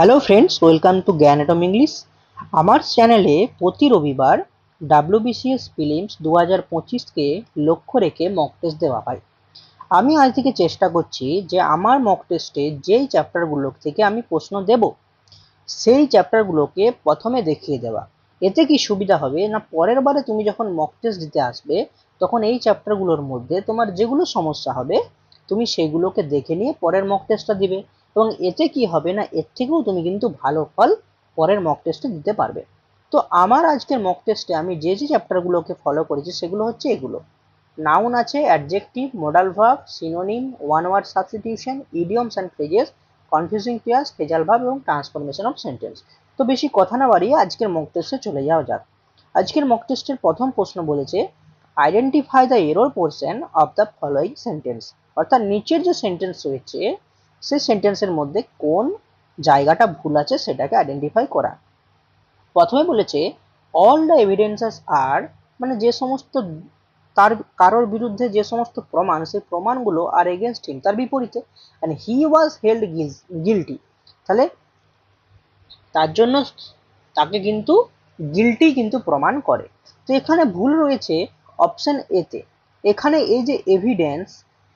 Hello friends, welcome to জ্ঞান atom English. আমার চ্যানেলে প্রতি রবিবার ডাব্লিউবিসিএস প্রিলিমস 2025কে লক্ষ্য রেখে মক টেস্ট দেওয়া হয়। আমি আজ থেকে চেষ্টা করছি যে আমার মক টেস্টে যেই চ্যাপ্টারগুলো থেকে আমি প্রশ্ন দেব সেই চ্যাপ্টারগুলোকে প্রথমে দেখিয়ে দেওয়া। এতে কি সুবিধা হবে না, পরের বারে তুমি যখন মক টেস্ট দিতে আসবে তখন এই চ্যাপ্টারগুলোর মধ্যে তোমার যেগুলো সমস্যা হবে তুমি সেগুলোকে দেখে নিয়ে পরের মক টেস্টটা দিবে, এবং এতে কি হবে না, এর থেকেও তুমি কিন্তু ভালো ফল পরের মক টেস্টে দিতে পারবে। তো আমার আজকের মক টেস্টে আমি যে যে চ্যাপ্টারগুলোকে ফলো করেছি সেগুলো হচ্ছে এগুলো: নাউন আছে, adjective, modal verb, synonym, one word substitution, idioms and phrases, confusing pairs, phrasal verb এবং ট্রান্সফরমেশন অফ সেন্টেন্স। তো বেশি কথা না বাড়িয়ে আজকের মক টেস্টে চলে যাওয়া যাক। আজকের মক টেস্টের প্রথম প্রশ্ন বলেছে identify the error portion of the following sentence, অর্থাৎ নিচের যে সেন্টেন্স রয়েছে সেই সেন্টেন্সের মধ্যে কোন জায়গাটা ভুল আছে সেটাকে আইডেন্টিফাই করা। প্রথমে বলেছে অল দ্য এভিডেন্সেস আর, মানে যে সমস্ত তার কারোর বিরুদ্ধে যে সমস্ত প্রমাণ, সেই প্রমাণগুলো আর এগেনস্ট হিম, তার বিপরীতে, and he was held guilty, তাহলে তার জন্য তাকে কিন্তু গিলটি কিন্তু প্রমাণ করে। তো এখানে ভুল রয়েছে অপশন এতে। এখানে এই যে এভিডেন্স,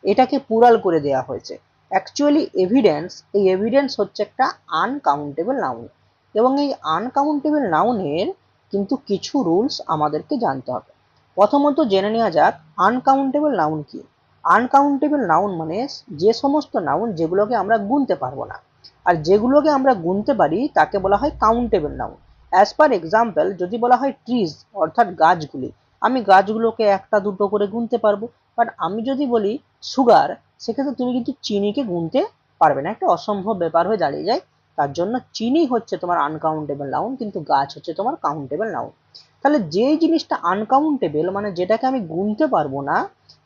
এটাকে প্লুরাল করে দেওয়া হয়েছে। অ্যাকচুয়ালি এভিডেন্স, এই এভিডেন্স হচ্ছে একটা আনকাউন্টেবল নাউন, এবং এই আনকাউন্টেবল নাউনের কিন্তু কিছু রুলস আমাদেরকে জানতে হবে। প্রথমত জেনে নেওয়া যাক আনকাউন্টেবল নাউন কি। আনকাউন্টেবল নাউন মানে যে সমস্ত নাউন যেগুলোকে আমরা গুনতে পারবো না, আর যেগুলোকে আমরা গুনতে পারি তাকে বলা হয় countable noun. As per example, যদি বলা হয় ট্রিজ অর্থাৎ গাছগুলি, আমি গাছগুলোকে একটা দুটো করে গুনতে পারবো। বাট আমি যদি বলি সুগার, সেক্ষেত্রে তুমি কিন্তু চিনিকে গুনতে পারবে না, একটা অসম্ভব ব্যাপার হয়ে দাঁড়িয়ে যায়। তার জন্য চিনি হচ্ছে তোমার আনকাউন্টেবল নাউন, কিন্তু গাছ হচ্ছে তোমার কাউন্টেবল নাউন। তাহলে যেই জিনিসটা আনকাউন্টেবল মানে যেটাকে আমি গুনতে পারবো না,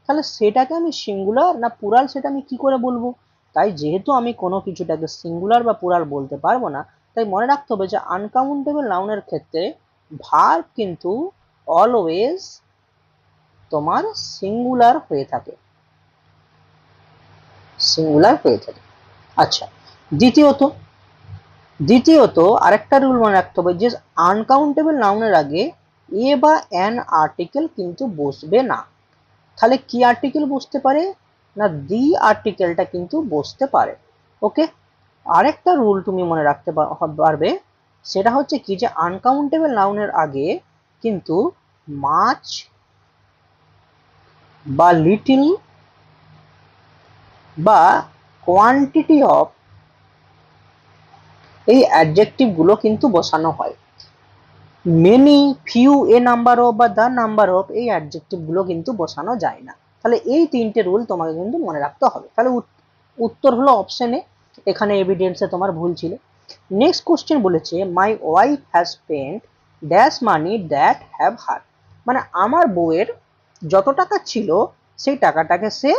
তাহলে সেটাকে আমি সিঙ্গুলার না প্লুরাল সেটা আমি কি করে বলবো? তাই যেহেতু আমি কোনো কিছুটাকে সিঙ্গুলার বা প্লুরাল বলতে পারবো না, তাই মনে রাখতে হবে যে আনকাউন্টেবল নাউনের ক্ষেত্রে ভার্ব কিন্তু অলওয়েজ তোমার সিঙ্গুলার হয়ে থাকে, সিঙ্গুলার হয়ে থাকে। আচ্ছা, দ্বিতীয়ত দ্বিতীয়ত আরেকটা রুল মনে রাখতে হবে যে আনকাউন্টেবল নাউনের আগে এ বা অ্যান আর্টিকেল কিন্তু বসবে না। তাহলে কি আর্টিকেল বসতে পারে না, দি আর্টিকেলটা কিন্তু বসতে পারে। ওকে, আরেকটা রুল তুমি মনে রাখতে পারবে, সেটা হচ্ছে কি যে আনকাউন্টেবল নাউনের আগে কিন্তু মাচ বা লিটিল বা কোয়ান্টিটি অফ, এই অ্যাডজেক্টিভ গুলো কিন্তু বসানো হয়। Many, few, A number of বা দ্য নাম্বার অফ, এই অ্যাডজেক্টিভ গুলো কিন্তু বসানো যায় না। তাহলে এই তিনটে রুল তোমাকে কিন্তু মনে রাখতে হবে। তাহলে উত্তর হলো অপশন এ, এখানে এভিডেন্সে তোমার ভুল ছিল। নেক্সট কোশ্চেন বলেছে my wife has spent dash money that have হার, মানে আমার বউয়ের যত টাকা ছিল সেই টাকাটাকে সে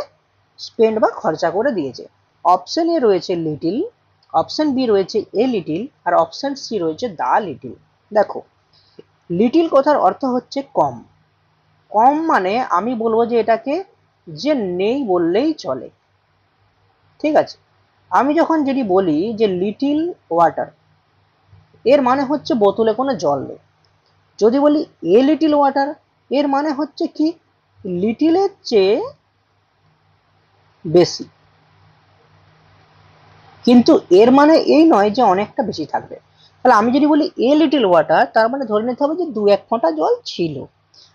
স্পেন্ড বা খরচা করে দিয়েছে। অপশন এ রয়েছে লিটিল, অপশন বি রয়েছে এ লিটিল, আর অপশন সি রয়েছে দা লিটিল। দেখো, লিটিল কথার অর্থ হচ্ছে কম। কম মানে আমি বলবো যে এটাকে যে নেই বললেই চলে, ঠিক আছে। আমি যখন যদি বলি যে লিটিল ওয়াটার, এর মানে হচ্ছে বোতলে কোনো জল নেই। যদি বলি এ লিটিল ওয়াটার, এর মানে হচ্ছে কি লিটিলের চেয়ে বেশি, কিন্তু এর মানে এই নয় যে অনেকটা বেশি থাকবে। তাহলে আমি যদি বলি এ লিটিল ওয়াটার, তার মানে ধরে নিতে হবে যে 2-1 ফোঁটা জল ছিল।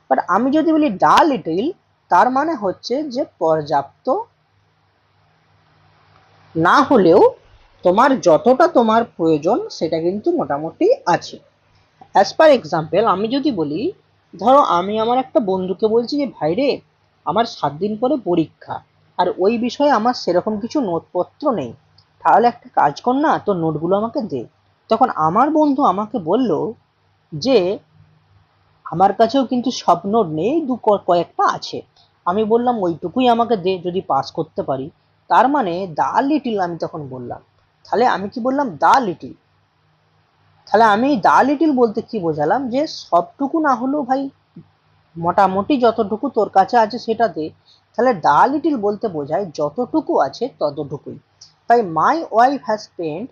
বাট আমি যদি বলি দা লিটিল, তার মানে হচ্ছে যে পর্যাপ্ত না হলেও তোমার যতটা তোমার প্রয়োজন সেটা কিন্তু মোটামুটি আছে। অ্যাজ পার এক্সাম্পল, আমি যদি বলি, ধরো আমি আমার একটা বন্ধুকে বলছি যে ভাই রে, আমার 7 দিন পরে পরীক্ষা, আর ওই বিষয়ে আমার সেরকম কিছু নোটপত্র নেই, তাহলে একটা কাজ কর না, তোর নোটগুলো আমাকে দে। তখন আমার বন্ধু আমাকে বলল যে আমার কাছেও কিন্তু সব নোট নেই, কয়েকটা আছে। আমি বললাম ওইটুকুই আমাকে দে যদি পাস করতে পারি। তার মানে দা লিটিল আমি তখন বললাম। তাহলে আমি কি বললাম? দা লিটিল। তাহলে আমি দা লিটিল বলতে কি বোঝালাম যে সবটুকু না হলেও ভাই মোটামুটি যতটুকু তোর কাছে আছে সেটা দে। তাহলে দা লিটিল বলতে বোঝায় যতটুকু আছে ততটুকুই। তাই my wife has spent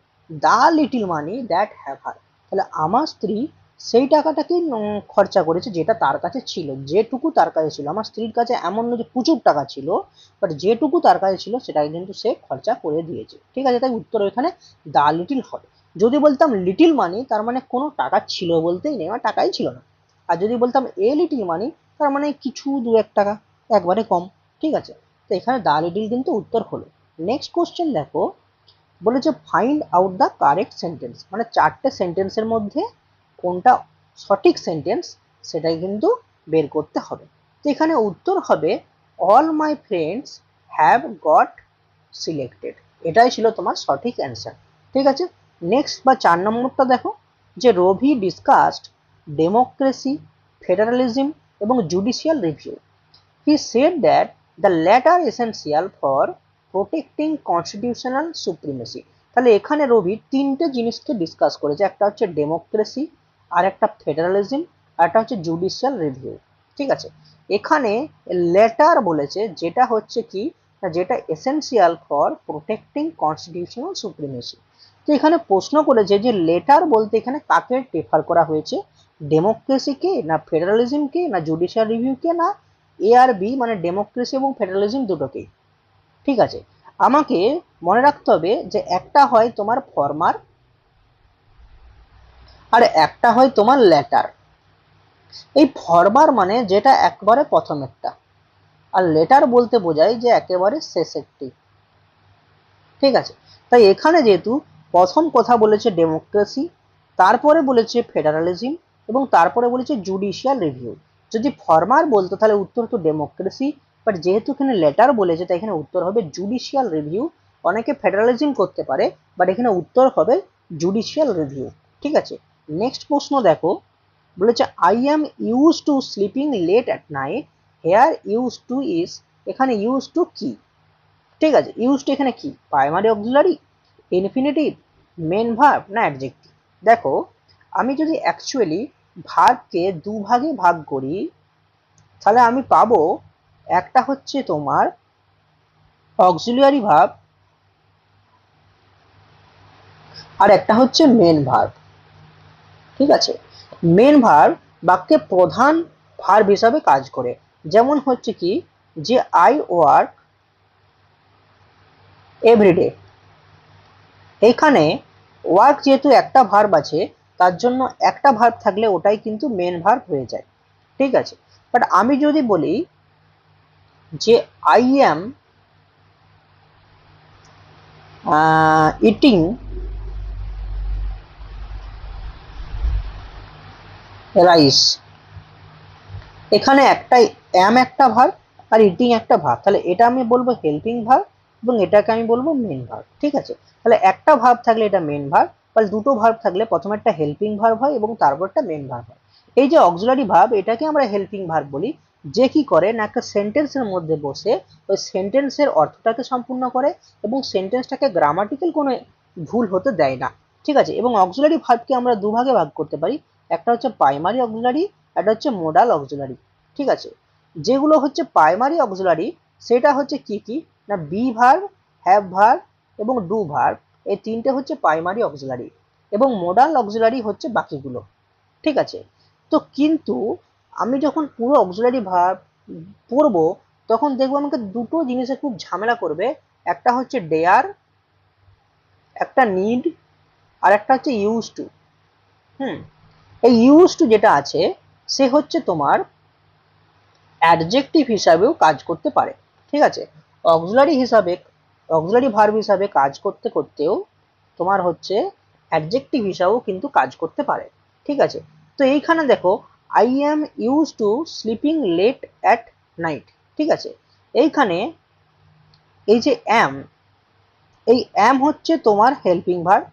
the little money that have হার, তাহলে আমার স্ত্রী সেই টাকাটাকেই খরচা করেছে যেটা তার কাছে ছিল, যেটুকু তার কাছে ছিল। আমার স্ত্রীর কাছে এমন নয় যে প্রচুর টাকা ছিল, বাট যেটুকু তার কাছে ছিল সেটাকে কিন্তু সে খরচা করে দিয়েছে। ঠিক আছে, তাই উত্তর এখানে দ্য লিটিল হবে। যদি বলতাম লিটিল মানি, তার মানে কোনো টাকা ছিল বলতেই নেই, আমার টাকাই ছিল না। আর যদি বলতাম এ লিটিল মানি, তার মানে কিছু দু এক টাকা, একবারে কম। ঠিক আছে, তো এখানে দ্য লিটিল কিন্তু উত্তর হলো। নেক্সট কোশ্চেন দেখো, বলেছে find out the correct sentence, মানে চারটে সেন্টেন্সের মধ্যে কোনটা সঠিক সেন্টেন্স সেটাই কিন্তু বের করতে হবে। তো এখানে উত্তর হবে all my friends have got selected, এটাই ছিল তোমার সঠিক অ্যান্সার। ঠিক আছে, নেক্সট বা 4 নম্বরটা দেখো, যে রবি ডিসকাসড ডেমোক্রেসি, ফেডারালিজম এবং judicial review. He said that the latter essential for protecting constitutional supremacy. তাহলে এখানে রবি তিনটে জিনিসকে ডিসকাস করেছে, একটা হচ্ছে ডেমোক্রেসি, আর একটা ফেডারালিজম, আর একটা হচ্ছে জুডিশিয়াল রিভিউ। ঠিক আছে, এখানে লেটার বলেছে, যেটা হচ্ছে কি না, যেটা essential for protecting constitutional supremacy. তো এখানে প্রশ্ন করেছে যে লেটার বলতে এখানে কাকে রেফার করা হয়েছে, ডেমোক্রেসিকে না ফেডারালিজমকে না জুডিশিয়াল রিভিউকে না এ আর বি মানে ডেমোক্রেসি এবং ফেডারালিজম দুটোকেই। ঠিক আছে, আমাকে মনে রাখতে হবে যে একটা হয় তোমার ফর্মার আর একটা হয় তোমার লেটার। এই ফর্মার মানে যেটা একবারে প্রথমেরটা, আর লেটার বলতে বোঝায় যে একেবারে শেষেরটি। ঠিক আছে, তাই এখানে যেহেতু প্রথম কথা বলেছে ডেমোক্রেসি, তারপরে বলেছে ফেডারালিজম এবং তারপরে বলেছে জুডিশিয়াল রিভিউ। যদি ফর্মার বলতো তাহলে উত্তর হতো ডেমোক্রেসি, বাট যেহেতু এখানে লেটার বলেছে তাই এখানে উত্তর হবে জুডিশিয়াল রিভিউ। অনেকে ফেডারালিজম করতে পারে, বাট এখানে উত্তর হবে জুডিশিয়াল রিভিউ। ঠিক আছে, নেক্সট প্রশ্ন দেখো, বলেছে I am use to sleeping late at night, here use to is, এখানে ইউজ টু কি? ঠিক আছে, ইউজড এখানে কি, primary auxiliary, infinitive, main verb না অ্যাডজেক্টিভ? দেখো, আমি যদি অ্যাকচুয়ালি ভার্বকে দুভাগে ভাগ করি, তাহলে আমি পাবো একটা হচ্ছে তোমার অক্সিলিয়ারি ভার্ব আর একটা হচ্ছে মেন ভার্ব। ঠিক আছে, মেন ভার্ব বাক্যে প্রধান ভার্ব হিসাবে কাজ করে। যেমন হচ্ছে কি, যে আই ওয়ার্ক এভরিডে, এখানে ওয়ার্ক যেহেতু একটা ভার্ব আছে, তার জন্য একটা ভার্ব থাকলে ওটাই কিন্তু মেন ভার্ব হয়ে যায়। ঠিক আছে, বাট আমি যদি বলি যে আই অ্যাম ইটিং রাইস, এখানে একটাই অ্যাম একটা ভার্ব আর ইটিং একটা ভার্ব, তাহলে এটা আমি বলবো হেল্পিং ভার্ব এবং এটাকে আমি বলবো মেন ভার্ব। ঠিক আছে, তাহলে একটা ভার্ব থাকলে এটা মেন ভার্ব, তাহলে দুটো ভার্ব থাকলে প্রথমে একটা হেল্পিং ভার্ব হয় এবং তারপর একটা মেন ভার্ব হয়। এই যে অক্সিলারি ভার্ব, এটাকে আমরা হেল্পিং ভার্ব বলি, যে কি করে না একটা সেন্টেন্সের মধ্যে বসে ওই সেন্টেন্সের অর্থটাকে সম্পূর্ণ করে এবং সেন্টেন্সটাকে গ্রামাটিক্যাল কোনো ভুল হতে দেয় না। ঠিক আছে, এবং অক্সিলারি ভার্বকে আমরা দুভাগে ভাগ করতে পারি, একটা হচ্ছে প্রাইমারি অক্সিলারি, একটা হচ্ছে মোডাল অক্সিলারি। ঠিক আছে, যেগুলো হচ্ছে প্রাইমারি অক্সিলারি সেটা হচ্ছে কি কি না বি ভার্ব, হ্যাভ ভার্ব এবং ডু ভার্ব, এই তিনটে হচ্ছে প্রাইমারি অক্সিলারি, এবং মোডাল অক্সিলারি হচ্ছে বাকিগুলো। ঠিক আছে, তো কিন্তু আমি যখন পুরো অক্সিলারি ভার্ব পড়বো, তখন দেখবো আমাকে দুটো জিনিসে খুব ঝামেলা করবে, একটা হচ্ছে ডেয়ার, একটা নিড, আর একটা হচ্ছে ইউজ টু। এই ইউজ টু যেটা আছে সে হচ্ছে তোমার অ্যাডজেক্টিভ হিসাবেও কাজ করতে পারে। ঠিক আছে, অক্সিলারি হিসাবে, অক্সিলারি ভার্ব হিসাবে কাজ করতে করতেও তোমার হচ্ছে অ্যাডজেক্টিভ হিসাবেও কিন্তু কাজ করতে পারে। ঠিক আছে, তো এইখানে দেখো I am use to sleeping late at night. ঠিক আছে, এইখানে এই যে অ্যাম, এই অ্যাম হচ্ছে তোমার হেল্পিং ভার্ব,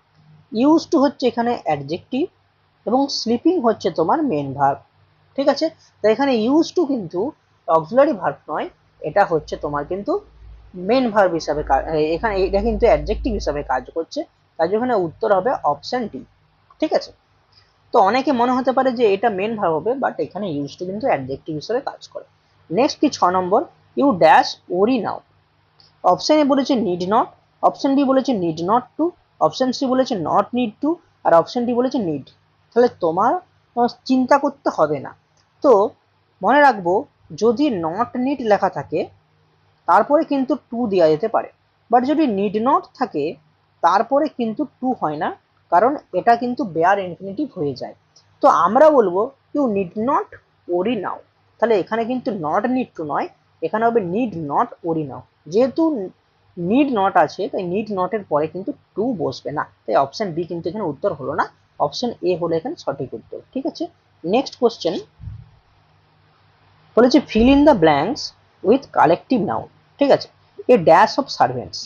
ইউজ টু হচ্ছে এখানে অ্যাডজেক্টিভ এবং স্লিপিং হচ্ছে তোমার মেন ভার্ব। ঠিক আছে, তো এখানে ইউজ টু কিন্তু অক্সিলারি ভার্ব নয়, এটা হচ্ছে তোমার কিন্তু মেন ভার্ব হিসাবে, এখানে এটা কিন্তু অ্যাডজেক্টিভ হিসাবে কাজ করছে, তাই এখানে উত্তর হবে অপশন ডি। ঠিক আছে, তো অনেকে মনে হতে পারে যে এটা মেন ভার্ব হবে, বাট এখানে ইউজ টু কিন্তু অ্যাডজেক্টিভ হিসাবে কাজ করে। নেক্সট কি 6 নম্বর, ইউ ড্যাশ ওরি নাও। অপশন এ বলেছে নিড নট, অপশন বি বলেছে need not to, option C বলেছে নট নিড টু, আর অপশন ডি বলেছে নিড। তাহলে তোমার চিন্তা করতে হবে না। তো মনে রাখবো, যদি নট নিড লেখা থাকে তারপরে কিন্তু টু দেওয়া যেতে পারে, বাট যদি নিড নট থাকে তারপরে কিন্তু টু হয় না, কারণ এটা কিন্তু বেয়ার ইনফিনিটিভ হয়ে যায়। তো আমরা বলবো ইউ নিড নট ওরি নাও। তাহলে এখানে কিন্তু নট নিড টু নয়, এখানে হবে নিড নট ওরি নাও। যেহেতু নিড নট আছে তাই নিড নটের পরে কিন্তু টু বসবে না, তাই অপশন বি কিন্তু এখানে উত্তর হলো না, অপশন এ হলো এখানে সঠিক উত্তর। ঠিক আছে, নেক্সট কোশ্চেন বলেছে fill in the blanks with collective noun. ঠিক আছে, a dash of servants.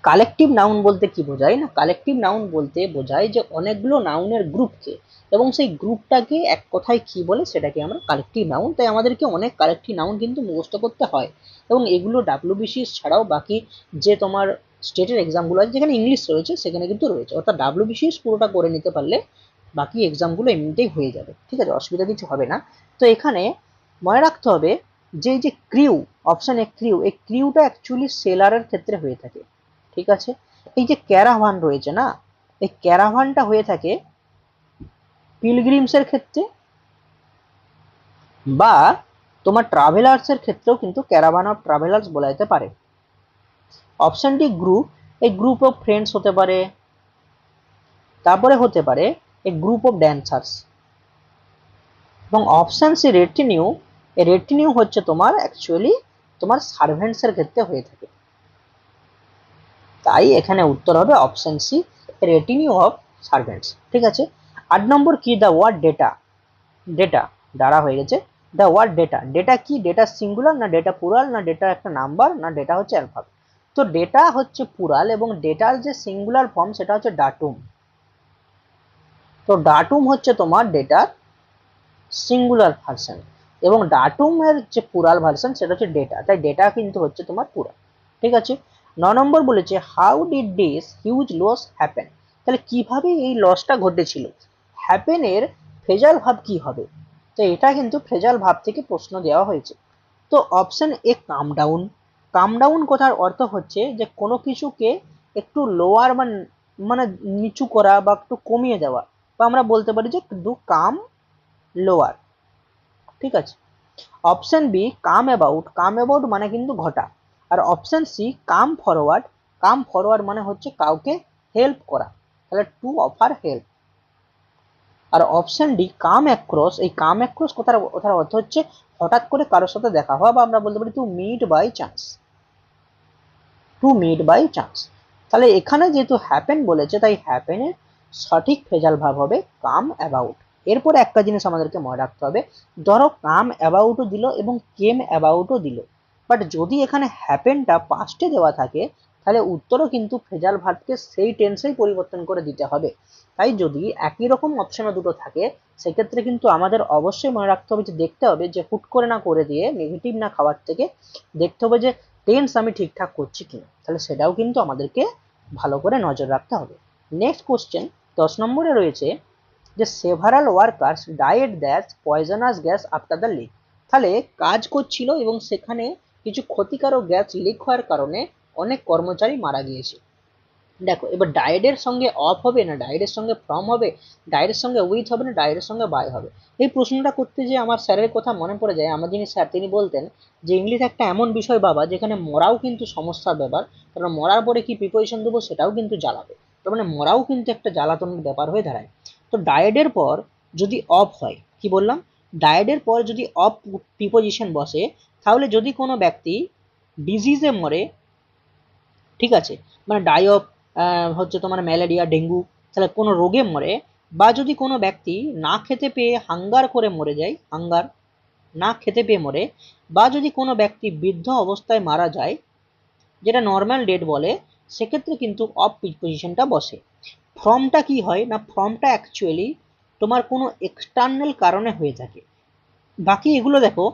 Collective noun বলতে কি বোঝায় না, কালেকটিভ নাউন বলতে বোঝায় যে অনেকগুলো নাউনের গ্রুপকে, এবং সেই গ্রুপটাকে এক কথায় কি বলে সেটাকে আমরা কালেকটিভ নাউন। তাই আমাদেরকে অনেক কালেকটিভ নাউন কিন্তু মুখস্থ করতে হয়, এবং এগুলো ডাব্লিউবিসিএস ছাড়াও বাকি যে তোমার স্টেটের এক্সামগুলো আছে যেখানে ইংলিশ রয়েছে সেখানে কিন্তু রয়েছে, অর্থাৎ ডাব্লিউবিসিএস পুরোটা করে নিতে পারলে বাকি এক্সামগুলো এমনিতেই হয়ে যাবে। ঠিক আছে, অসুবিধা কিছু হবে না। তো এখানে মনে রাখতে হবে যে এই যে ক্রিউ, অপশন এ ক্রিউ, এই ক্রিউটা অ্যাকচুয়ালি সেলারের ক্ষেত্রে হয়ে থাকে। ঠিক আছে, এই যে ক্যারাভান রয়েছে না, এই ক্যারাভানটা হয়ে থাকে পিলগ্রিমসের ক্ষেত্রে, বা তোমার ট্রাভেলার্সের ক্ষেত্রেও কিন্তু ক্যারাভান অফ ট্রাভেলার্স বলা যেতে পারে। অপশন ডি গ্রুপ, এই গ্রুপ অফ ফ্রেন্ডস হতে পারে, তারপরে হতে পারে এই গ্রুপ অফ ড্যান্সার্স। এবং অপশন সি রেটিনিউ, এই রেটিনিউ হচ্ছে তোমার অ্যাকচুয়ালি তোমার সার্ভেন্টসের ক্ষেত্রে হয়ে থাকে। তাই এখানে উত্তর হবে অপশন সি, রেটিনিউ অফ সার্ভেন্টস। ঠিক আছে, 8 নম্বর কি, দ্য ওয়ার্ড ডেটা। ডেটা দ্বারা হয়ে গেছে, দ্য ওয়ার্ড ডেটা। ডেটা কি, ডেটা সিঙ্গুলার না ডেটা প্লুরাল, না ডেটা একটা নাম্বার, না ডেটা হচ্ছে অ্যালফাবেট। তো ডেটা হচ্ছে প্লুরাল, এবং ডেটার যে সিঙ্গুলার ফর্ম সেটা হচ্ছে ডাটুম। তো ডাটুম হচ্ছে তোমার ডেটার সিঙ্গুলার ভার্সন, এবং ডাটুমের যে প্লুরাল ভার্সন সেটা হচ্ছে ডেটা, তাই ডেটা কিন্তু হচ্ছে তোমার প্লুরাল। ঠিক আছে, 9 নম্বর বলেছে how did this huge loss happen. তাহলে কিভাবে এই লসটা ঘটেছিল, হ্যাপেনের ফ্রেজাল ভাব কি হবে। তো এটা কিন্তু ফ্রেজাল ভাব থেকে প্রশ্ন দেওয়া হয়েছে। তো option A come down. Come down কথার অর্থ হচ্ছে যে কোনো কিছুকে একটু লোয়ার মানে নিচু করা বা একটু কমিয়ে দেওয়া, বা আমরা বলতে পারি যে ডু কাম লোয়ার। ঠিক আছে, option B come about. Come about মানে কিন্তু ঘটা। আর option C come forward. Come forward মানে হচ্ছে কাউকে হেল্প করা, তাহলে টু অফার হেল্প। আর অপশন ডি কাম অ্যাক্রস। এই কাম অ্যাক্রস কথার অর্থ হচ্ছে হঠাৎ করে কারোর সাথে দেখা হওয়া, বা আমরা বলতে পারি to meet by chance. To meet by chance. তাহলে এখানে যেহেতু হ্যাপেন বলেছে তাই হ্যাপেনের সঠিক ফ্রেজাল ভাব হবে কাম অ্যাবাউট। এরপরে একটা জিনিস আমাদেরকে মনে রাখতে হবে, ধরো কাম অ্যাবাউটও দিল এবং কেম অ্যাবাউটও দিল, বাট যদি এখানে হ্যাপেনটা পাস্টে দেওয়া থাকে তাহলে উত্তরও কিন্তু ফ্রেজাল ভার্বকে সেই টেন্সেই পরিবর্তন করে দিতে হবে। তাই যদি একই রকম অপশনে দুটো থাকে সেক্ষেত্রে কিন্তু আমাদের অবশ্যই মনে রাখতে হবে যে দেখতে হবে যে হুট করে না করে দিয়ে নেগেটিভ না খাওয়ার থেকে দেখতে হবে যে টেন্স আমি ঠিকঠাক করছি কিনা, তাহলে সেটাও কিন্তু আমাদেরকে ভালো করে নজর রাখতে হবে। নেক্সট কোশ্চেন 10 নম্বরে রয়েছে যে several workers died that poisonous gas after the leak. তাহলে কাজ করছিল এবং সেখানে কিছু ক্ষতিকারক গ্যাস লিক হওয়ার কারণে অনেক কর্মচারী মারা গিয়েছে। দেখো এবার ডায়েটের সঙ্গে অফ হবে না ডায়েটের সঙ্গে ফ্রম হবে, ডায়েটের সঙ্গে উইথ হবে না ডায়েটের সঙ্গে বাই হবে। এই প্রশ্নটা করতে যে আমার স্যারের কথা মনে পড়ে যায়, আমার যিনি স্যার তিনি বলতেন যে ইংলিশ একটা এমন বিষয় বাবা যেখানে মরাও কিন্তু সমস্যার ব্যাপার, কারণ মরার পরে কি প্রিপোজিশন দেবো সেটাও কিন্তু জ্বালাবে, তার মানে মরাও কিন্তু একটা জ্বালাতনের ব্যাপার হয়ে দাঁড়ায়। তো ডায়েটের পর যদি অফ হয়, কি বললাম, ডায়েটের পর যদি অফ প্রিপোজিশন বসে তাহলে যদি কোনো ব্যক্তি ডিজিজে মরে, ঠিক আছে, মানে ডাই অফ হচ্ছে তোমার ম্যালেরিয়া ডেঙ্গু, তাহলে কোনো রোগে মরে, বা যদি কোনো ব্যক্তি না খেতে পেয়ে হাঙ্গার করে মরে যায়, হাঙ্গার না খেতে পেয়ে মরে, বা যদি কোনো ব্যক্তি বৃদ্ধ অবস্থায় মারা যায় যেটা নর্মাল ডেট বলে, সেক্ষেত্রে কিন্তু অফ পজিশনটা বসে। ফর্মটা কি হয় না, ফর্মটা অ্যাকচুয়ালি তোমার কোনো এক্সটার্নাল কারণে হয়ে থাকে। বাকি এগুলো দেখো,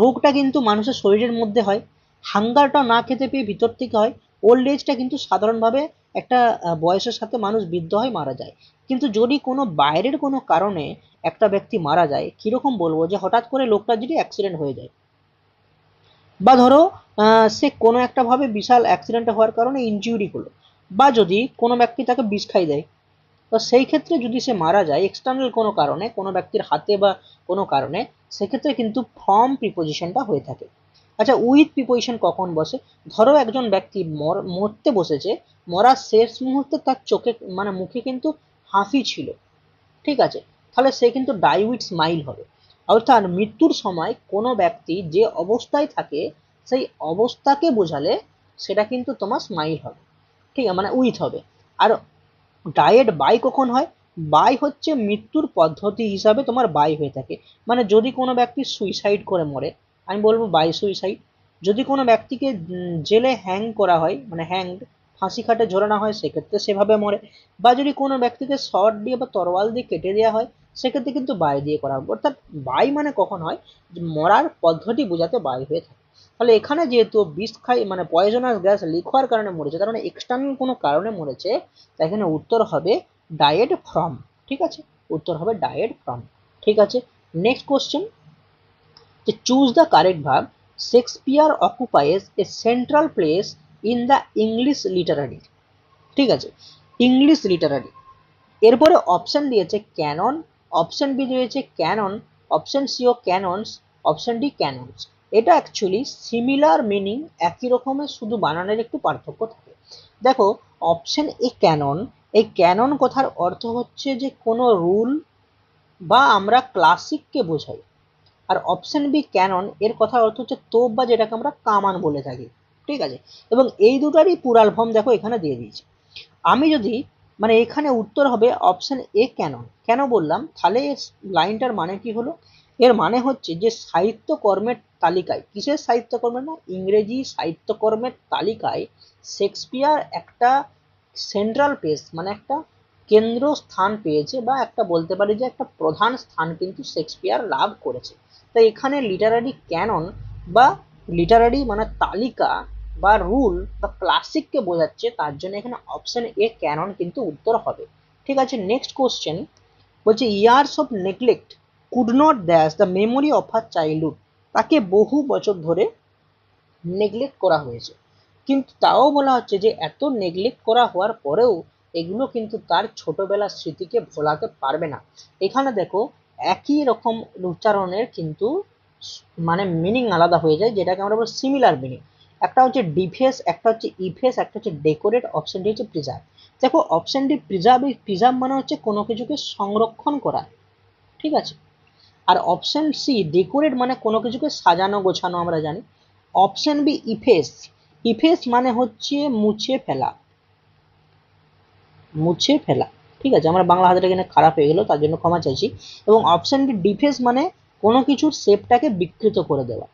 রোগটা কিন্তু মানুষের শরীরের মধ্যে হয়, হাঙ্গারটা না খেতে পেয়ে ভিতর থেকে হয়, ওল্ড এজটা কিন্তু সাধারণভাবে একটা বয়সের সাথে মানুষ বৃদ্ধ হয় মারা যায়। কিন্তু যদি কোনো বাইরের কোনো কারণে একটা ব্যক্তি মারা যায়, কিরকম বলবো, যে হঠাৎ করে লোকটা যদি অ্যাক্সিডেন্ট হয়ে যায়, বা ধরো সে কোনো একটা ভাবে বিশাল অ্যাক্সিডেন্ট হওয়ার কারণে ইনজুরি হলো, বা যদি কোনো ব্যক্তি তাকে বিষ খাই দেয়, তো সেই ক্ষেত্রে যদি সে মারা যায় এক্সটার্নাল কোনো কারণে, কোনো ব্যক্তির হাতে বা কোনো কারণে, সেক্ষেত্রে কিন্তু ফ্রম প্রিপোজিশনটা হয়ে থাকে। আচ্ছা, উইথ প্রিপোজিশন কখন বসে? ধরো একজন ব্যক্তি মরতে বসেছে, মরার শেষ মুহূর্তে তার চোখে মানে মুখে কিন্তু হাসি ছিল, ঠিক আছে, তাহলে সে কিন্তু ডাই উইথ স্মাইল হবে। অর্থাৎ মৃত্যুর সময় কোনো ব্যক্তি যে অবস্থায় থাকে সেই অবস্থাকে বোঝালে সেটা কিন্তু তোমার স্মাইল হবে, ঠিক আছে, মানে উইথ হবে। আর ডায়েট বাই কখন হয়? বাই হচ্ছে মৃত্যুর পদ্ধতি হিসাবে তোমার বাই হয়ে থাকে। মানে যদি কোনো ব্যক্তি সুইসাইড করে মরে, আমি বলবো বাই সুইসাইড। যদি কোনো ব্যক্তিকে জেলে হ্যাং করা হয়, মানে হ্যাংড, ফাঁসি খাটে ঝোলানো হয়, সেক্ষেত্রে সেভাবে মরে। বা যদি কোনো ব্যক্তিকে শর্ট দিয়ে বা তরোয়াল দিয়ে কেটে দেওয়া হয়, সেক্ষেত্রে কিন্তু বাই দিয়ে করা হবে। অর্থাৎ বাই মানে কখন হয়? মরার পদ্ধতি বোঝাতে বাই হয়ে থাকে। তাহলে এখানে যেহেতু বিষ খাই মানে পয়জনাস গ্যাস লিক হওয়ার কারণে মরেছে, তার মানে এক্সটার্নাল কোনো কারণে মরেছে, তাই এখানে উত্তর হবে ডায়েড ফ্রম। ঠিক আছে, উত্তর হবে ডায়েড ফ্রম। ঠিক আছে, নেক্সট কোশ্চেন, যে choose the correct verb. Shakespeare অকুপাইজ a central place in the English Literary. ঠিক আছে, ইংলিশ লিটারারি। এরপরে অপশন দিয়েছে ক্যানন, অপশন বি দিয়েছে ক্যানন, অপশন সি ও ক্যাননস, অপশন ডি ক্যাননস। এটা অ্যাকচুয়ালি সিমিলার মিনিং, একই রকমের, শুধু বানানের একটু পার্থক্য থাকে। দেখো, অপশন এ ক্যানন, এই ক্যানন কথার অর্থ হচ্ছে যে কোনো রুল বা আমরা ক্লাসিককে বোঝাই। আর অপশন বি ক্যানন এর কথার অর্থ হচ্ছে তোপ বা যেটাকে আমরা কামান বলে থাকি। ঠিক আছে, এবং এই দুটারই পুরাল ফর্ম দেখো এখানে দিয়ে দিয়েছি। আমি যদি মানে এখানে উত্তর হবে অপশন এ ক্যানন। কেন বললাম? তাহলে এর লাইনটার মানে কি হলো? এর মানে হচ্ছে যে সাহিত্যকর্মের তালিকায়, কিসের সাহিত্যকর্মের? না, ইংরেজি সাহিত্যকর্মের তালিকায় শেক্সপিয়ার একটা সেন্ট্রাল প্লেস মানে একটা কেন্দ্র স্থান পেয়েছে, বা একটা বলতে পারি যে একটা প্রধান স্থান কিন্তু শেক্সপিয়ার লাভ করেছে। তাই এখানে লিটারারি ক্যানন বা লিটারারি মানে তালিকা বা রুল বা ক্লাসিককে বোঝাচ্ছে, তার জন্য এখানে অপশন এ ক্যানন কিন্তু উত্তর হবে। ঠিক আছে, নেক্সট কোশ্চেন বলছে years of neglect could not dash the memory of her childhood. তাকে বহু বছর ধরে নেগলেক্ট করা হয়েছে, কিন্তু তাও বলা হচ্ছে যে এত নেগলেক্ট করা হওয়ার পরেও এগুলো কিন্তু তার ছোটবেলার স্মৃতিকে ভোলাতে পারবে না। এখানে দেখো একই রকম উচ্চারণের কিন্তু মানে মিনিং আলাদা হয়ে যায়, যেটাকে আমরা বলি সিমিলার মিনিং। একটা হচ্ছে ডিফেস, একটা হচ্ছে ইফেস, একটা হচ্ছে ডেকোরেট, অপশন ডি হচ্ছে প্রিজার্ভ। দেখো অপশন ডি প্রিজার্ভ, প্রিজার্ভ মানে হচ্ছে কোনো কিছুকে সংরক্ষণ করা, ঠিক আছে। আর অপশন সি ডেকোরেট মানে কোনো কিছুকে সাজানো গোছানো, আমরা জানি। অপশন বি ইফেস, ইফেস মানে হচ্ছে মুছে ফেলা, মুছে ফেলা। ঠিক আছে, আমার বাংলা হাতের এখানে খারাপ হয়ে গেল, তার জন্য ক্ষমা চাইছি। এবং অপশন ডি ডিফেস মানে কোনো কিছুর শেপটাকে বিকৃত করে দেওয়া,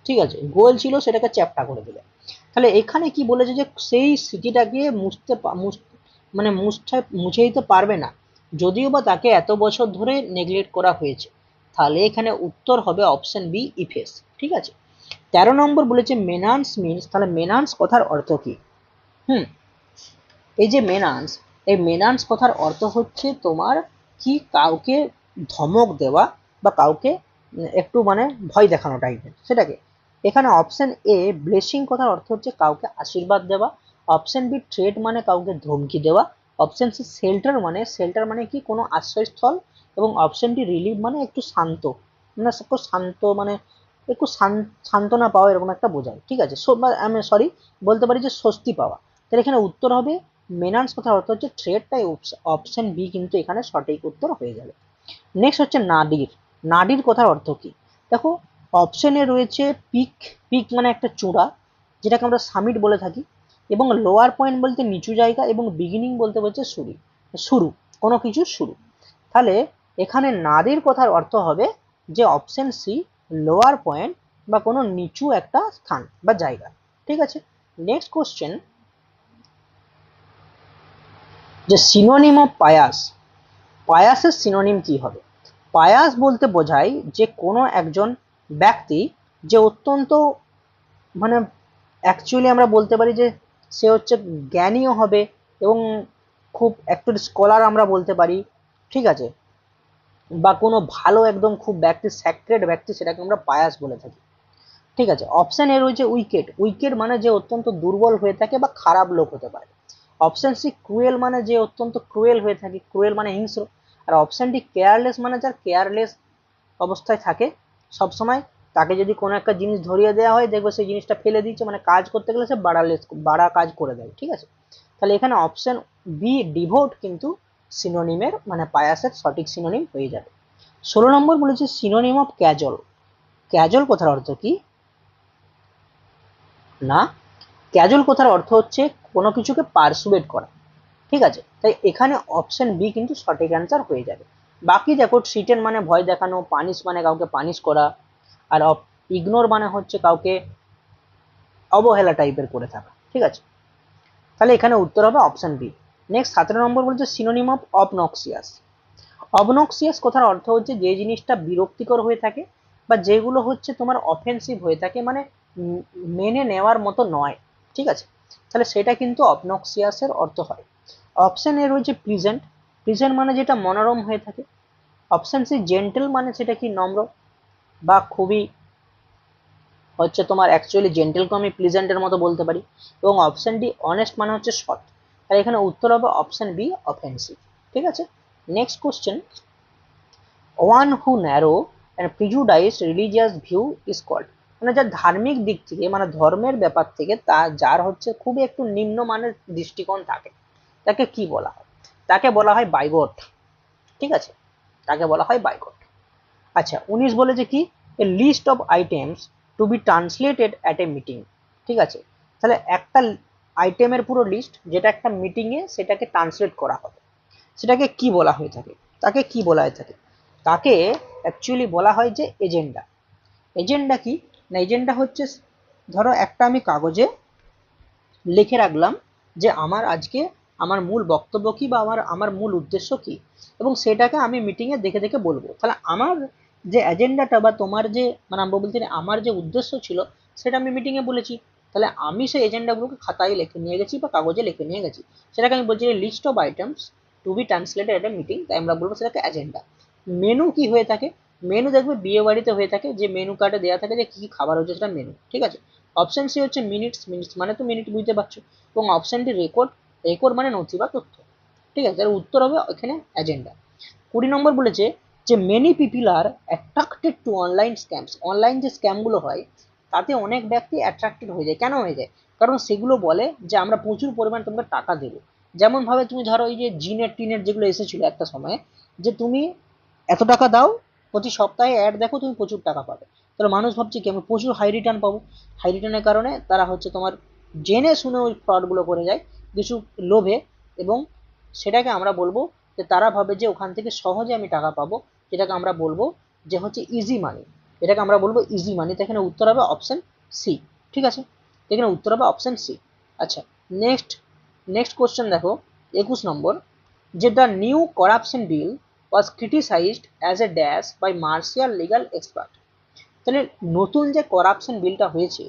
ঠিক আছে, গোল ছিল সেটাকে চ্যাপ্টা করে দিলে। তাহলে এখানে কি বলেছে যে সেই স্মৃতিটাকে মানে মুছে দিতে পারবে না, যদিও বা তাকে এত বছর ধরে নেগলেক্ট করা হয়েছে। তাহলে এখানে উত্তর হবে অপশন বি ইফেস। ঠিক আছে, 13 নম্বর বলেছে মেনান্স মিনস। তাহলে মেনান্স কথার অর্থ কি? হুম, এই যে মেনান্স, এই মেনান্স কথার অর্থ হচ্ছে তোমার কি কাউকে ধমক দেওয়া বা কাউকে একটু মানে ভয় দেখানো টাইপের, সেটাকে। এখানে অপশন এ ব্লেসিং কথার অর্থ হচ্ছে কাউকে আশীর্বাদ দেওয়া, অপশন বি থ্রেট মানে কাউকে ধমকি দেওয়া, অপশন সি শেল্টার মানে কি কোনো আশ্রয়স্থল, এবং অপশন ডি রিলিভ মানে একটু শান্ত, মানে একটু শান্ত মানে একটু সান্ত্বনা পাওয়া, এরকম একটা বোঝায়। ঠিক আছে, আমি সরি বলতে পারি যে স্বস্তি পাওয়া। তাহলে এখানে উত্তর হবে মেনান্স কথার অর্থ হচ্ছে থ্রেড, তাই অপশন বি কিন্তু এখানে সঠিক উত্তর হয়ে যাবে। নেক্সট হচ্ছে নাডির। নাডির কথার অর্থ কি? দেখো, অপশনে রয়েছে পিক, পিক মানে একটা চূড়া, যেটাকে আমরা সামিট বলে থাকি, এবং লোয়ার পয়েন্ট বলতে নিচু জায়গা, এবং বিগিনিং বলতে বলছে শুরু, শুরু, কোনো কিছু শুরু। তাহলে এখানে নাদির কথার অর্থ হবে যে অপশন সি লোয়ার পয়েন্ট বা কোনো নিচু একটা স্থান বা জায়গা। ঠিক আছে, নেক্সট কোশ্চেন, যে সিনোনিম অফ পায়াস, পায়াসের সিনোনিম কি হবে? পায়াস বলতে বোঝায় যে কোনো একজন ব্যক্তি যে অত্যন্ত মানে অ্যাকচুয়ালি আমরা বলতে পারি যে সে হচ্ছে জ্ঞানীও হবে, এবং খুব একটু স্কলার আমরা বলতে পারি, ঠিক আছে, বা কোনো ভালো একদম খুব ব্যক্তি স্যাক্রেড ব্যক্তি, সেটাকে আমরা পায়াস বলে থাকি। ঠিক আছে, অপশন এ রয়েছে উইকেট, উইকেট মানে যে অত্যন্ত দুর্বল হয়ে থাকে বা খারাপ লোক হতে পারে। অপশন সি ক্রুয়েল মানে যে অত্যন্ত ক্রুয়েল হয়ে থাকে, ক্রুয়েল মানে হিংস্র। আর অপশন ডি কেয়ারলেস মানে যার কেয়ারলেস অবস্থায় থাকে সবসময়, তাকে যদি কোনো একটা জিনিস ধরিয়ে দেওয়া হয় দেখবে সেই জিনিসটা ফেলে দিচ্ছে, মানে কাজ করতে গেলে সে বাড়া কাজ করে দেয়, ঠিক আছে। তাহলে এখানে অপশন বি ডিভোট কিন্তু সিনোনিমের মানে পায়াসের সঠিক সিনোনিম হয়ে যাবে। 16 নম্বর বলেছে সিনোনিম অফ ক্যাজল। ক্যাজল কথার অর্থ কি না, ক্যাজুয়াল কথার অর্থ হচ্ছে কোনো কিছুকে পার্সুয়েট করা, ঠিক আছে। তাই এখানে অপশন বি কিন্তু সঠিক অ্যান্সার হয়ে যাবে। বাকি দেখো থ্রিটেন মানে ভয় দেখানো, পানিশ মানে কাউকে পানিশ করা, আর ইগনোর মানে হচ্ছে কাউকে অবহেলা টাইপের করে থাকা, ঠিক আছে। তাহলে এখানে উত্তর হবে অপশন বি। নেক্সট 17 নম্বর বলছে সিনোনিম অফ অবনক্সিয়াস। অবনক্সিয়াস কথার অর্থ হচ্ছে যে জিনিসটা বিরক্তিকর হয়ে থাকে বা যেগুলো হচ্ছে তোমার অফেন্সিভ হয়ে থাকে, মানে মেনে নেওয়ার মতো নয়, ঠিক আছে। তাহলে সেটা কিন্তু অবনক্সিয়াসের অর্থ হয়। অপশন এ রয়েছে প্লিজেন্ট। প্লিজেন্ট মানে যেটা মনোরম হয়ে থাকে। অপশন সি জেন্টেল মানে সেটা কি নম্র বা খুবই হচ্ছে তোমার অ্যাকচুয়ালি জেন্টেলকে আমি প্লিজেন্টের মতো বলতে পারি। এবং অপশন ডি অনেস্ট মানে হচ্ছে সৎ। তাই এখানে উত্তর হবে অপশন বি অফেন্সিভ, ঠিক আছে। Next question, one who narrow and prejudiced religious view is called. মানে যার ধার্মিক দিক থেকে মানে ধর্মের ব্যাপার থেকে তা যার হচ্ছে খুবই একটু নিম্নমানের দৃষ্টিকোণ থাকে, তাকে কি বলা হয়? তাকে বলা হয় বাইগট, ঠিক আছে, তাকে বলা হয় বাইগট। আচ্ছা 19 বলে যে কি, a list of items to be translated at a meeting, ঠিক আছে। তাহলে একটা আইটেমের পুরো লিস্ট যেটা একটা মিটিংয়ে সেটাকে ট্রান্সলেট করা হবে, সেটাকে কি বলা হয়ে থাকে? তাকে কি বলা হয়ে থাকে? তাকে অ্যাকচুয়ালি বলা হয় যে এজেন্ডা। এজেন্ডা কি না, এজেন্ডা হচ্ছে ধরো একটা আমি কাগজে লিখে রাখলাম যে আমার আজকে আমার মূল বক্তব্য কি বা আমার আমার মূল উদ্দেশ্য কি, এবং সেটাকে আমি মিটিংয়ে দেখে দেখে বলবো। তাহলে আমার যে এজেন্ডাটা বা তোমার যে মানে আমরা বলতে আমার যে উদ্দেশ্য ছিল সেটা আমি মিটিংয়ে বলেছি। তাহলে আমি সেই এজেন্ডাগুলোকে খাতায় লিখে নিয়ে গেছি বা কাগজে লিখে নিয়ে গেছি, সেটাকে আমি বলছি list of items to be translated at a meeting, তাই আমরা বলবো সেটাকে এজেন্ডা। মেনু কি হয়ে থাকে? মেনু দেখবে বিয়ে বাড়িতে হয়ে থাকে, যে মেনু কার্ডে দেওয়া থাকে যে কি কি খাবার হচ্ছে সেটা মেনু, ঠিক আছে। অপশন সি হচ্ছে মিনিটস, মিনিটস মানে তো মিনিট বুঝতে পারছো। এবং অপশন ডি রেকর্ড, রেকর্ড মানে নথি বা তথ্য, ঠিক আছে। তার উত্তর হবে এখানে এজেন্ডা। 20 নম্বর বলেছে যে many people R attracted to online scams. Online যে স্ক্যামগুলো হয় তাতে অনেক ব্যক্তি অ্যাট্রাক্টেড হয়ে যায়। কেন হয়ে যায়? কারণ সেগুলো বলে যে আমরা প্রচুর পরিমাণ তোমাকে টাকা দেবো। যেমন ভাবে তুমি ধরো এই যে জিনের টিনের যেগুলো এসেছিল একটা সময়, যে তুমি এত টাকা দাও, প্রতি সপ্তাহে অ্যাড দেখো, তুমি প্রচুর টাকা পাবে। তাহলে মানুষ ভাবছে কি আমি প্রচুর হাই রিটার্ন পাবো। হাই রিটার্নের কারণে তারা হচ্ছে তোমার জেনে শুনে ওই ফ্রডগুলো করে যায় কিছু লোভে, এবং সেটাকে আমরা বলবো যে তারা ভাবে যে ওখান থেকে সহজে আমি টাকা পাবো, যেটাকে আমরা বলবো যে হচ্ছে ইজি মানি। এটাকে আমরা বলবো ইজি মানি। তো এখানে উত্তর হবে অপশন সি, ঠিক আছে। এখানে উত্তর হবে অপশন সি। আচ্ছা নেক্সট, নেক্সট কোশ্চেন দেখো 21 নম্বর, যে the new corruption bill was criticised as a dash by martial legal expert. তাহলে নতুন যে করাপশন বিলটা হয়েছে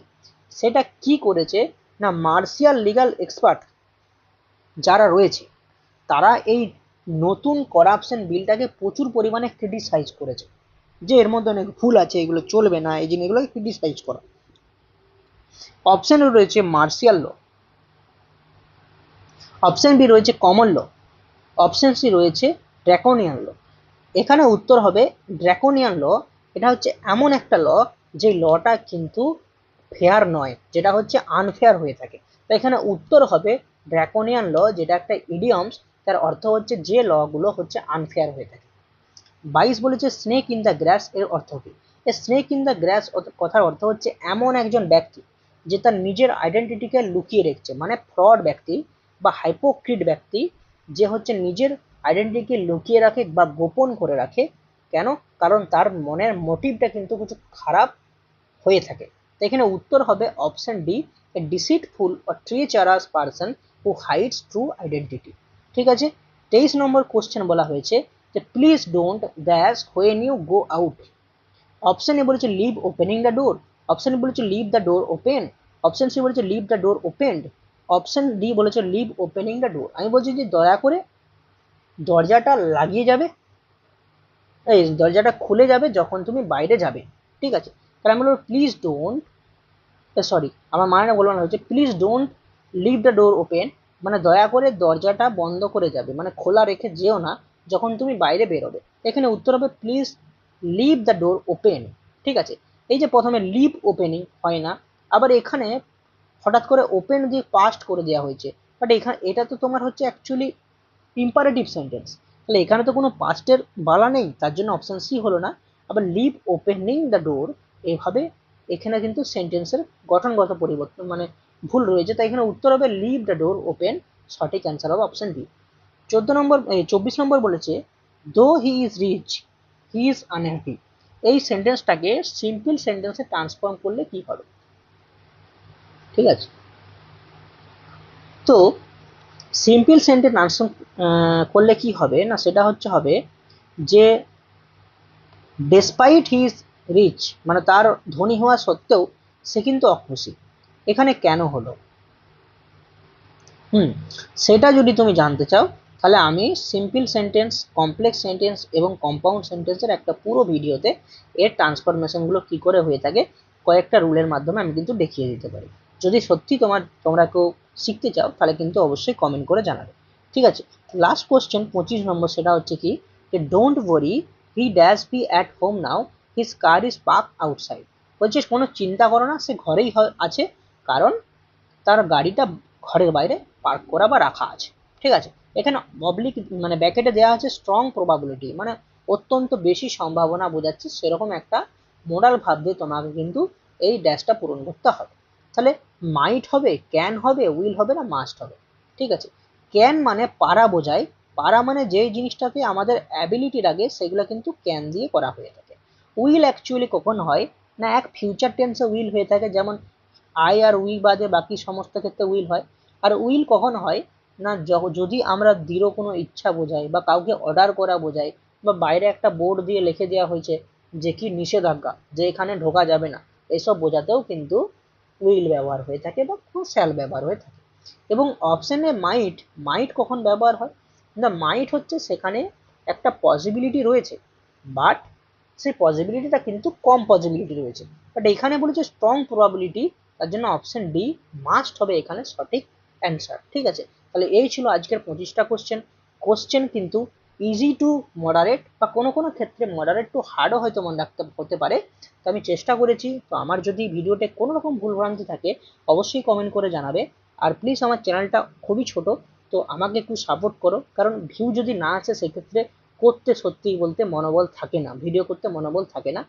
সেটা কি করেছে না, মার্শিয়াল লিগাল এক্সপার্ট যারা রয়েছে তারা এই নতুন করাপশন বিলটাকে প্রচুর পরিমাণে ক্রিটিসাইজ করেছে, যে এর মধ্যে অনেক ভুল আছে, এগুলো চলবে না, এই জিনিসগুলোকে ক্রিটিসাইজ করা। অপশন রয়েছে মার্শিয়াল ল, অপশন বি রয়েছে কমন ল, অপশন সি রয়েছে ড্রাকোনিয়ান ল। এখানে উত্তর হবে ড্রাকোনিয়ান ল। এটা হচ্ছে এমন একটা ল যে লটা কিন্তু ফেয়ার নয়, যেটা হচ্ছে আনফেয়ার হয়ে থাকে। তো এখানে উত্তর হবে ড্রাকোনিয়ান ল, যেটা একটা ইডিয়মস, তার অর্থ হচ্ছে যে লগুলো হচ্ছে আনফেয়ার হয়ে থাকে। 22 বলেছে স্নেক ইন দ্য গ্রাস, এর অর্থ কি? A snake in the grass কথার অর্থ হচ্ছে এমন একজন ব্যক্তি যে তার নিজের আইডেন্টিটিকে লুকিয়ে রেখেছে, মানে ফ্রড ব্যক্তি বা হাইপোক্রিট ব্যক্তি, যে হচ্ছে নিজের আইডেন্টিটিকে লুকিয়ে রাখে বা গোপন করে রাখে। কেন? কারণ তার মনের মোটিভটা কিন্তু কিছু খারাপ হয়ে থাকে। তো এখানে উত্তর হবে option D, a deceitful or treacherous person who hides true identity, ঠিক আছে। 23 নম্বর কোশ্চেন বলা হয়েছে যে please don't dash when you go out. Option A বলেছে leave opening the door, option A বলেছে leave the door open, option C বলেছে leave the door opened, option D বলেছে leave opening the door. আমি বলছি যে দয়া করে দরজাটা লাগিয়ে যাবে, এই দরজাটা খুলে যাবে যখন তুমি বাইরে যাবে, ঠিক আছে। তাহলে আমি বলবো প্লিজ ডোন্ট, সরি আমার মানে বলবো না, হচ্ছে please don't leave the door open, মানে দয়া করে দরজাটা বন্ধ করে যাবে, মানে খোলা রেখে যেও না যখন তুমি বাইরে বেরোবে। এখানে উত্তর হবে please leave the door open. ঠিক আছে, এই যে প্রথমে লিভ ওপেনিং হয় না, আবার এখানে হঠাৎ করে ওপেন দিয়ে পাস্ট করে দেওয়া হয়েছে, বাট এখানে এটা তো তোমার হচ্ছে অ্যাকচুয়ালি ইম্পারেটিভ সেন্টেন্স, তাহলে এখানে তো কোনো পাস্টের বালা নেই, তার জন্য অপশন সি হলো না। আবার লিভ ওপেনিং দ্য ডোর, এভাবে এখানে কিন্তু সেন্টেন্সের গঠনগত পরিবর্তন মানে ভুল রয়েছে, তাই এখানে উত্তর হবে লিভ দ্য ডোর ওপেন, সঠিক অ্যান্সার হবে অপশন বি। 24 নম্বর বলেছে though he is rich he is unhappy, এই সেন্টেন্সটাকে সিম্পল সেন্টেন্সে ট্রান্সফর্ম করলে কি হবে? ঠিক আছে, তো সিম্পল সেন্টেন্স ট্রান্সফর্ম করলে কি হবে না, সেটা হচ্ছে হবে যে ডেসপাইট হিজ রিচ, মানে তার ধনী হওয়া সত্ত্বেও সে কিন্তু অখুশি। এখানে কেন হলো সেটা যদি তুমি জানতে চাও, তাহলে আমি সিম্পল সেন্টেন্স, কমপ্লেক্স সেন্টেন্স এবং কম্পাউন্ড সেন্টেন্সের একটা পুরো ভিডিওতে এর ট্রান্সফরমেশনগুলো কি করে হয়ে থাকে কয়েকটা রুলের মাধ্যমে আমি কিন্তু দেখিয়ে দিতে পারি। যদি সত্যি তোমরা কেউ শিখতে চাও তাহলে কিন্তু অবশ্যই কমেন্ট করে জানাবে। ঠিক আছে, লাস্ট কোশ্চেন 25 নম্বর, সেটা হচ্ছে কি যে don't worry he dash be at home now his car is park outside, বলছে কোনো চিন্তা করো না, সে ঘরেই আছে, কারণ তার গাড়িটা ঘরের বাইরে পার্ক করা বা রাখা আছে। ঠিক আছে, এখানে অবলিক মানে ব্যাকেটে দেওয়া আছে স্ট্রং প্রবাবিলিটি, মানে অত্যন্ত বেশি সম্ভাবনা বোঝাচ্ছে, সেরকম একটা মোডাল ভাব দিয়ে তোমাকে কিন্তু এই ড্যাশটা পূরণ করতে হবে। তাহলে মাইট হবে, ক্যান হবে, উইল হবে না মাস্ট হবে? ঠিক আছে, ক্যান মানে পারা বোঝায়, পারা মানে যেই জিনিসটাতে আমাদের অ্যাবিলিটি লাগে সেগুলো কিন্তু ক্যান দিয়ে করা হয়ে থাকে। উইল অ্যাকচুয়ালি কখন হয় না, এক ফিউচার টেন্সে উইল হয়ে থাকে, যেমন আই আর উই বাদে বাকি সমস্ত ক্ষেত্রে উইল হয়। আর উইল কখন হয় না, যদি আমরা দৃঢ় কোনো ইচ্ছা বোঝাই বা কাউকে অর্ডার করা বোঝাই, বা বাইরে একটা বোর্ড দিয়ে লিখে দেওয়া হয়েছে যে কি নিষেধাজ্ঞা, যে এখানে ঢোকা যাবে না, এসব বোঝাতেও কিন্তু উইল ব্যবহার হয়ে থাকে বা শ্যাল ব্যবহার হয়ে থাকে। এবং অপশনে মাইট, মাইট কখন ব্যবহার হয় না, মাইট হচ্ছে সেখানে একটা পসিবিলিটি রয়েছে, বাট সেই পসিবিলিটিটা কিন্তু কম পসিবিলিটি রয়েছে, বাট এখানে বলেছে স্ট্রং প্রবাবিলিটি, তার জন্য অপশন ডি মাস্ট হবে এখানে সঠিক অ্যান্সার। ঠিক আছে, তাহলে এই ছিল আজকের 25টা কোশ্চেন। কোশ্চেন কিন্তু ইজি টু মডারেট বা কোনো কোনো ক্ষেত্রে মডারেট টু হার্ডও হয়তো মনে রাখতে হতে পারে, তো আমি চেষ্টা করেছি। তো আমার যদি ভিডিওতে কোনো রকম ভুলভ্রান্তি থাকে অবশ্যই কমেন্ট করে জানাবে। আর প্লিজ আমার চ্যানেলটা খুবই ছোট, তো আমাকে একটু সাপোর্ট করো, কারণ ভিউ যদি না আসে সেক্ষেত্রে করতে সত্যিই বলতে মনোবল থাকে না, ভিডিও করতে মনোবল থাকে না।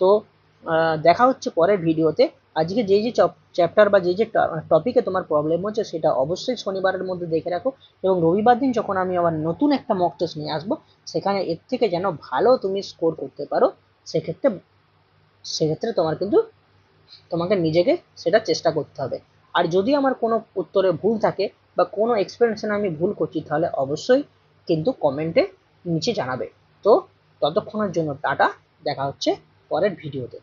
তো দেখা হচ্ছে পরের ভিডিওতে। আজকে যে যে চ্যাপ্টার বা যে যে টপিকে তোমার প্রবলেম হচ্ছে সেটা অবশ্যই শনিবারের মধ্যে দেখে রাখো, এবং রবিবার দিন যখন আমি আবার নতুন একটা মক টেস্ট নিয়ে আসবো, সেখানে এর থেকে যেন ভালো তুমি স্কোর করতে পারো, সেক্ষেত্রে সেক্ষেত্রে তোমার কিন্তু তোমাকে নিজেকে সেটা চেষ্টা করতে হবে। আর যদি আমার কোনো উত্তরে ভুল থাকে বা কোনো এক্সপ্লেনেশন আমি ভুল করছি, তাহলে অবশ্যই কিন্তু কমেন্টে নিচে জানাবে। তো ততক্ষণের জন্য টাটা, দেখা হচ্ছে পরের ভিডিওতে।